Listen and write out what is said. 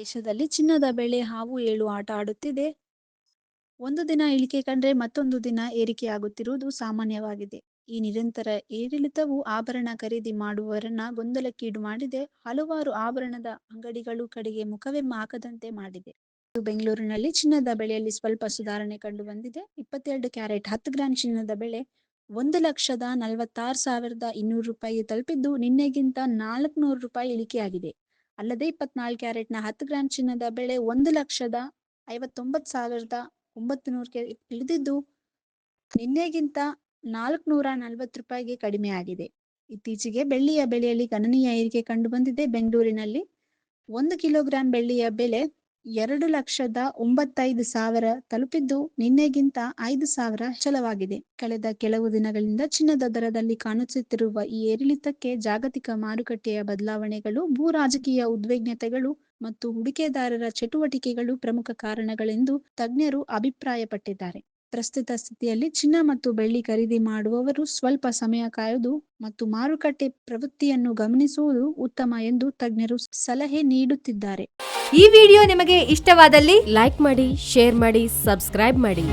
ದೇಶದಲ್ಲಿ ಚಿನ್ನದ ಬೆಲೆ ಹಾವು ಏಳು ಆಟ ಆಡುತ್ತಿದೆ. ಒಂದು ದಿನ ಇಳಿಕೆ ಕಂಡ್ರೆ ಮತ್ತೊಂದು ದಿನ ಏರಿಕೆಯಾಗುತ್ತಿರುವುದು ಸಾಮಾನ್ಯವಾಗಿದೆ. ಈ ನಿರಂತರ ಏರಿಳಿತವು ಆಭರಣ ಖರೀದಿ ಮಾಡುವವರನ್ನ ಗೊಂದಲಕ್ಕೀಡು ಮಾಡಿದೆ. ಹಲವಾರು ಆಭರಣದ ಅಂಗಡಿಗಳು ಕಡೆಗೆ ಮುಖವೇ ಹಾಕದಂತೆ ಮಾಡಿದೆ. ಬೆಂಗಳೂರಿನಲ್ಲಿ ಚಿನ್ನದ ಬೆಲೆಯಲ್ಲಿ ಸ್ವಲ್ಪ ಸುಧಾರಣೆ ಕಂಡು ಬಂದಿದೆ. 22 ಕ್ಯಾರೆಟ್ 10 ಗ್ರಾಂ ಚಿನ್ನದ ಬೆಲೆ 1,46,200 ರೂಪಾಯಿ ತಲುಪಿದ್ದು ನಿನ್ನೆಗಿಂತ 400 ರೂಪಾಯಿ ಇಳಿಕೆಯಾಗಿದೆ. ಅಲ್ಲದೆ 24 ಕ್ಯಾರೆಟ್ನ 10 ಗ್ರಾಂ ಚಿನ್ನದ ಬೆಲೆ 1,59,900ಕ್ಕೆ ಇಳಿದಿದ್ದು ನಿನ್ನೆಗಿಂತ 440 ರೂಪಾಯಿಗೆ ಕಡಿಮೆಯಾಗಿದೆ. ಇತ್ತೀಚೆಗೆ ಬೆಳ್ಳಿಯ ಬೆಲೆಯಲ್ಲಿ ಗಣನೀಯ ಏರಿಕೆ ಕಂಡು ಬಂದಿದೆ. ಬೆಂಗಳೂರಿನಲ್ಲಿ 1 ಕಿಲೋಗ್ರಾಂ ಬೆಳ್ಳಿಯ ಬೆಲೆ 2,95,000 ತಲುಪಿದ್ದು ನಿನ್ನೆಗಿಂತ 5,000 ಹೆಚ್ಚಳವಾಗಿದೆ. ಕಳೆದ ಕೆಲವು ದಿನಗಳಿಂದ ಚಿನ್ನದ ದರದಲ್ಲಿ ಕಾಣಿಸುತ್ತಿರುವ ಈ ಏರಿಳಿತಕ್ಕೆ ಜಾಗತಿಕ ಮಾರುಕಟ್ಟೆಯ ಬದಲಾವಣೆಗಳು, ಭೂ ರಾಜಕೀಯ ಉದ್ವಿಗ್ನತೆಗಳು ಮತ್ತು ಹೂಡಿಕೆದಾರರ ಚಟುವಟಿಕೆಗಳು ಪ್ರಮುಖ ಕಾರಣಗಳೆಂದು ತಜ್ಞರು ಅಭಿಪ್ರಾಯಪಟ್ಟಿದ್ದಾರೆ. ಪ್ರಸ್ತುತ ಸ್ಥಿತಿಯಲ್ಲಿ ಚಿನ್ನ ಮತ್ತು ಬೆಳ್ಳಿ ಖರೀದಿ ಮಾಡುವವರು ಸ್ವಲ್ಪ ಸಮಯ ಕಾಯುವುದು ಮತ್ತು ಮಾರುಕಟ್ಟೆ ಪ್ರವೃತ್ತಿಯನ್ನು ಗಮನಿಸುವುದು ಉತ್ತಮ ಎಂದು ತಜ್ಞರು ಸಲಹೆ ನೀಡುತ್ತಿದ್ದಾರೆ. ಈ ವಿಡಿಯೋ ನಿಮಗೆ ಇಷ್ಟವಾದಲ್ಲಿ ಲೈಕ್ ಮಾಡಿ, ಶೇರ್ ಮಾಡಿ, ಸಬ್ಸ್ಕ್ರೈಬ್ ಮಾಡಿ.